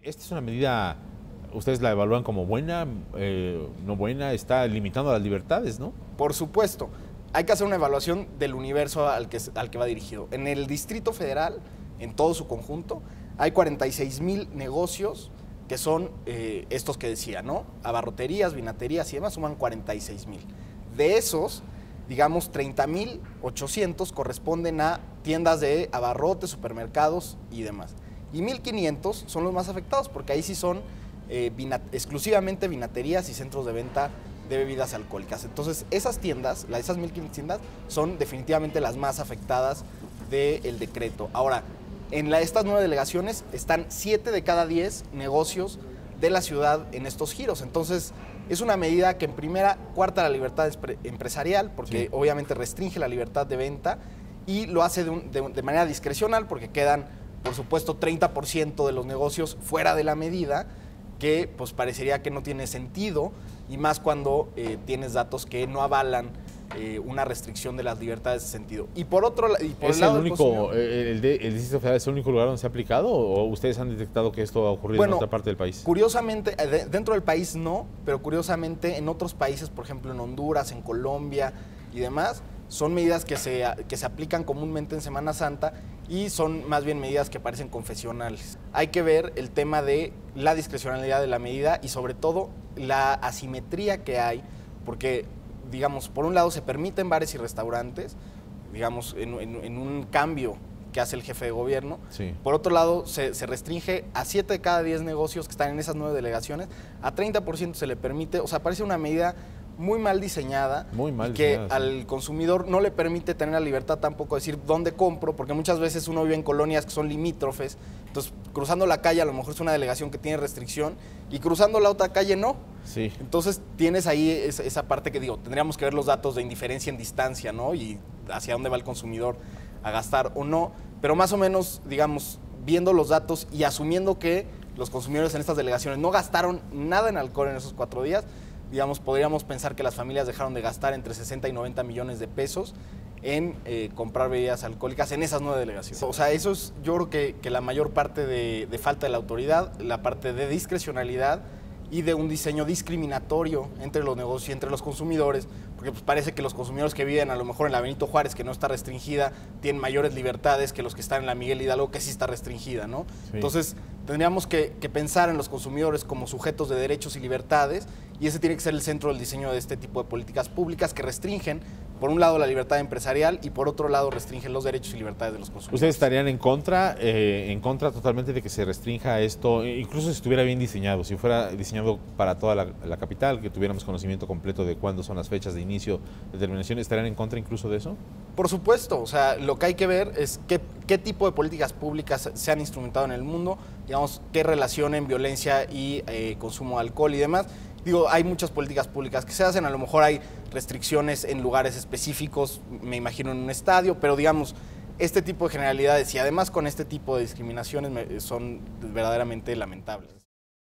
Esta es una medida, ustedes la evalúan como buena, no buena, está limitando las libertades, ¿no? Por supuesto, hay que hacer una evaluación del universo al que va dirigido. En el Distrito Federal, en todo su conjunto, hay 46,000 negocios que son estos que decía, ¿no? Abarroterías, vinaterías y demás, suman 46,000. De esos, digamos, 30,800 corresponden a tiendas de abarrotes, supermercados y demás. Y 1,500 son los más afectados, porque ahí sí son exclusivamente vinaterías y centros de venta de bebidas alcohólicas. Entonces, esas tiendas, esas 1,500 tiendas, son definitivamente las más afectadas del decreto. Ahora, en estas 9 delegaciones están 7 de cada 10 negocios de la ciudad en estos giros. Entonces, es una medida que en primera cuarta la libertad empresarial, porque sí, obviamente restringe la libertad de venta y lo hace de manera discrecional, porque quedan, por supuesto, 30% de los negocios fuera de la medida, que pues parecería que no tiene sentido, y más cuando tienes datos que no avalan una restricción de las libertades de sentido. Y por otro lado, ¿Es el único, el Distrito Federal es el único lugar donde se ha aplicado, o ustedes han detectado que esto ha ocurrido en otra parte del país? Curiosamente, dentro del país no, pero curiosamente en otros países, por ejemplo en Honduras, en Colombia y demás, son medidas que se aplican comúnmente en Semana Santa y son más bien medidas que parecen confesionales. Hay que ver el tema de la discrecionalidad de la medida y sobre todo la asimetría que hay, porque, digamos, por un lado se permiten bares y restaurantes, digamos, en un cambio que hace el jefe de gobierno. Sí. Por otro lado, se restringe a 7 de cada 10 negocios que están en esas 9 delegaciones, a 30% se le permite, o sea, parece una medida muy mal diseñada, que al consumidor no le permite tener la libertad tampoco de decir dónde compro, porque muchas veces uno vive en colonias que son limítrofes, entonces cruzando la calle a lo mejor es una delegación que tiene restricción y cruzando la otra calle no. Sí. Entonces tienes ahí esa parte que digo, tendríamos que ver los datos de indiferencia en distancia, ¿no? Y hacia dónde va el consumidor a gastar o no, pero más o menos, digamos, viendo los datos y asumiendo que los consumidores en estas delegaciones no gastaron nada en alcohol en esos 4 días, digamos, podríamos pensar que las familias dejaron de gastar entre 60 y 90 millones de pesos en comprar bebidas alcohólicas en esas 9 delegaciones. O sea, eso es, yo creo que la mayor parte de falta de la autoridad, la parte de discrecionalidad y de un diseño discriminatorio entre los negocios y entre los consumidores, porque pues parece que los consumidores que viven a lo mejor en la Benito Juárez, que no está restringida, tienen mayores libertades que los que están en la Miguel Hidalgo, que sí está restringida, ¿no? Sí. Entonces, tendríamos que pensar en los consumidores como sujetos de derechos y libertades, y ese tiene que ser el centro del diseño de este tipo de políticas públicas que restringen, por un lado, la libertad empresarial y por otro lado, restringen los derechos y libertades de los consumidores. ¿Ustedes estarían en contra totalmente de que se restrinja esto, incluso si estuviera bien diseñado, si fuera diseñado para toda la capital, que tuviéramos conocimiento completo de cuándo son las fechas de inicio de terminación, ¿estarían en contra incluso de eso? Por supuesto, o sea, lo que hay que ver es qué tipo de políticas públicas se han instrumentado en el mundo, digamos, qué relacionen violencia y consumo de alcohol y demás. Digo, hay muchas políticas públicas que se hacen, a lo mejor hay restricciones en lugares específicos, me imagino en un estadio, pero digamos, este tipo de generalidades y además con este tipo de discriminaciones son verdaderamente lamentables.